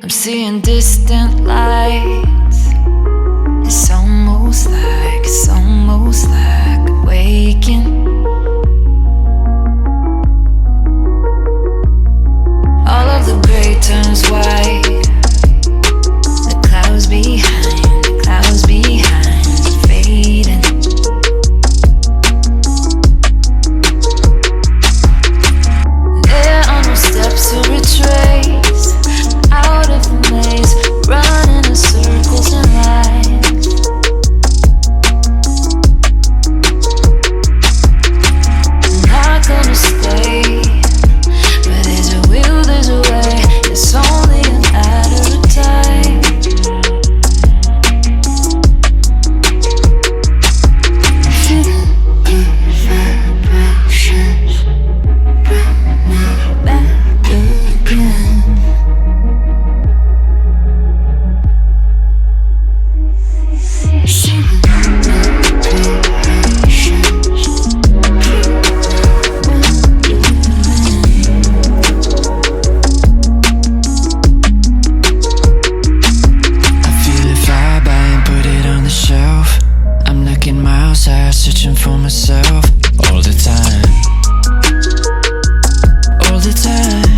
I'm seeing distant lights. It's almost like waking. All of the gray turns white. The clouds behind fading. There are no steps to retrace. Out of the maze, running in circles and lines. I'm not gonna stay, but there's a will, there's a way. It's only a matter of time. I'm feeling vibrations, bring me back again. Searching for myself all the time, all the time.